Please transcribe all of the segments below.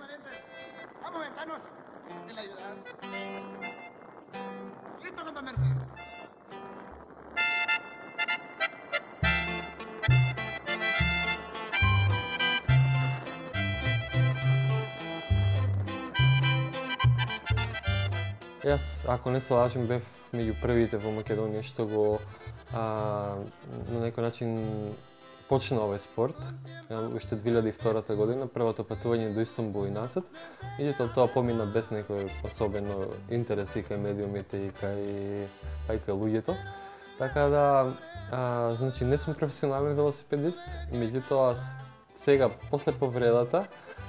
Vamos, ventanos. En la ayudante. Listo, compa Merced. Јас, ако не се лажам, бев меѓу првите во Македонија што го на некој начин почна овој спорт. Уште 2002 година, првото патување до Истанбул и насад. Меѓутоа тоа помина без некој особено интерес и кај медиумите и кај луѓето. Така да, значи не сум професионален велосипедист, меѓутоа сега после повредата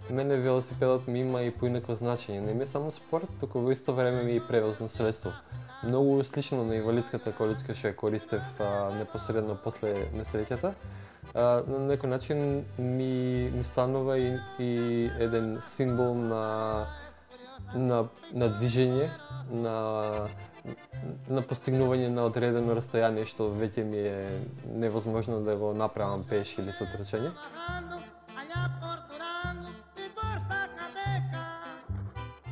мене велосипедот ми има и поинакво значење. Не ми е само спорт, туку во исто време ми е и превозно средство. Многу слично на инвалидската количка што ја користев непосредно после несреќата. На некој начин ми станува и еден символ на движење, на постигнување на одредено растојание што веќе ми е невозможно да го направам пеш или со трчање.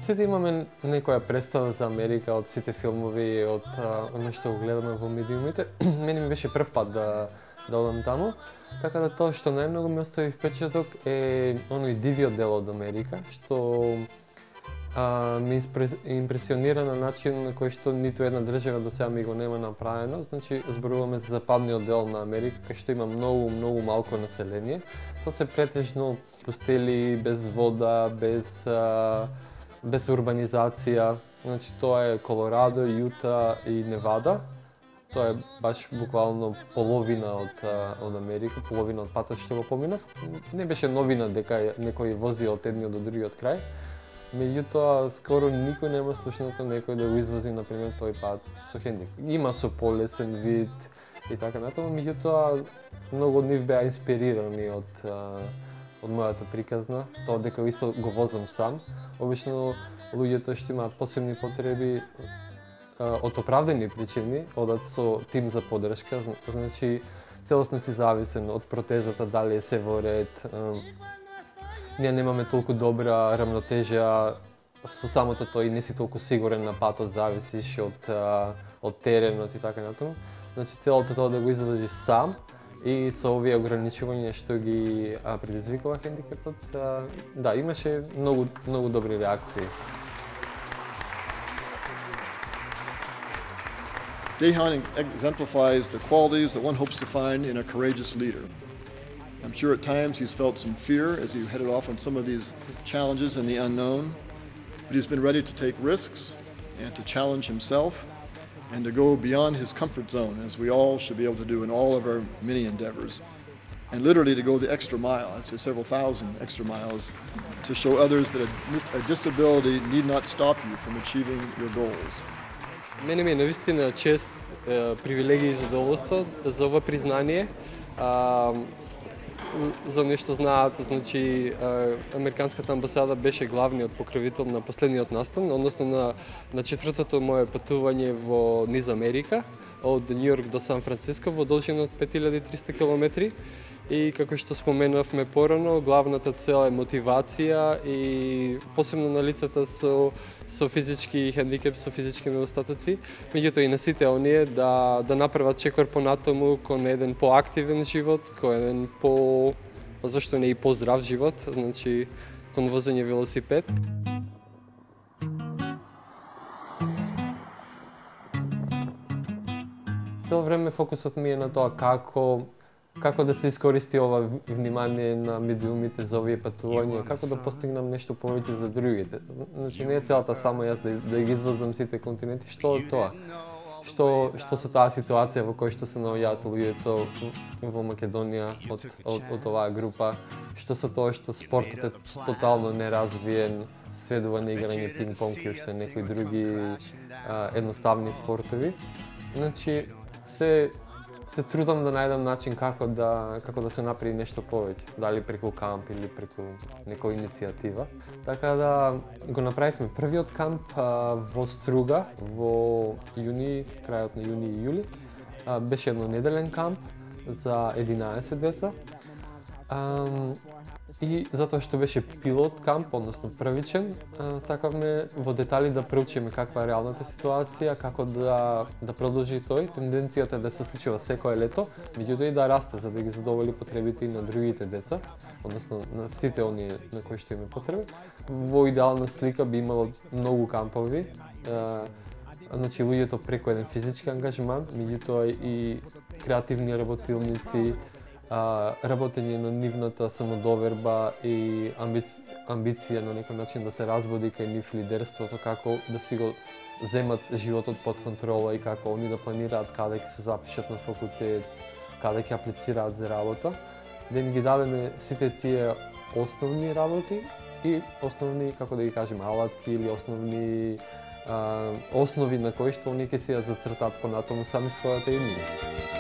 Сите имаме некоја представа за Америка од сите филмови, од оно што го гледаме во медиумите. Мене ми беше прв пат да одам таму, така да тоа што најмногу ми остави впечаток е оној дивиот дел од Америка, што ме импресионира на начин на кој што ниту една држава до сега ми го нема направено. Значи, зборуваме за западниот дел на Америка, кај што има многу малку население. Тоа се претежно пустели, без вода, без урбанизација. Значи, тоа е Колорадо, Јута и Невада. Тоа е баш буквално половина од Америка, половина од патот што го поминав. Не беше новина дека некој вози од едниот до другиот крај. Меѓутоа, скоро никој нема слушнато некој да го извози, например, тој пат со хендикап. Има со полесен вид и така натаму, меѓутоа, многу од нив беа инспирирани од мојата приказна, тоа дека исто го возам сам. Обично луѓето што имаат посебни потреби од оправдани причини одат со тим за поддршка, значи целосно си зависен од протезата, дали е се во ред. Ние немаме толку добра рамнотежа со самото тој и не си толку сигурен на патот, зависиш од теренот и така натаму. Значи целото тоа да го извлечиш сам и со овие ограничувања што ги предизвикува хендикепот, да, имаше многу добри реакции. Dejan exemplifies the qualities that one hopes to find in a courageous leader. I'm sure at times he's felt some fear as he headed off on some of these challenges in the unknown, but he's been ready to take risks and to challenge himself and to go beyond his comfort zone, as we all should be able to do in all of our many endeavors, and literally to go the extra mile, I'd say several thousand extra miles, to show others that a disability need not stop you from achieving your goals. Мене ми е навистина чест, привилегија и задоволство за ова признание. За нешто знаат, значи Американската амбасада беше главниот покровител на последниот настан, односно на четвртото мое патување во низ Америка, од Њујорк до Сан Франциско во должина од 5300 километри. И како што споменавме порано, главната цел е мотивација и посебно на лицата со физички хендикеп, со физички недостатоци, меѓутоа и на сите оние да направат чекор понатаму кон еден поактивен живот, кон еден зашто не и поздрав живот, значи кон возење велосипед. Цело време фокусот ми е на тоа како да се искористи ова внимание на медиумите за овие патувања, како да постигнам нешто повеќе за другите. Значи не е целата само јас да ги извозвам сите континенти, што од тоа? Што со таа ситуација во која што се наоѓаат луѓето во Македонија од оваа група, што со тоа што спортот е тотално неразвиен, се сведува на играње пинг-понг и уште некои други едноставни спортови. Значи се трудам да најдам начин како да се направи нешто повеќе, дали преку камп или преку некоја иницијатива. Така да го направивме првиот камп во Струга во јуни, крајот на јуни и јули. Беше еднонеделен камп за 11 деца. И затоа што беше пилот камп, односно првичен, сакавме во детали да проучиме каква е реалната ситуација, како да продолжи тој. Тенденцијата е да се случува секое лето, меѓутоа и да расте за да ги задоволи потребите и на другите деца, односно на сите оние на кои што има потреби. Во идеална слика би имало многу кампови, значи луѓето преку еден физички ангажман, меѓутоа и креативни работилници, работење на нивната самодоверба и амбиција на некој начин да се разбуди кај нив лидерството, како да си го земат животот под контрола и како они да планираат каде ќе се запишат на факултет, каде ќе аплицираат за работа, да им ги дадеме сите тие основни работи и основни, како да ги кажеме, алатки или основни на кои што они ќе си ја зацртаат понатаму сами својата иднина.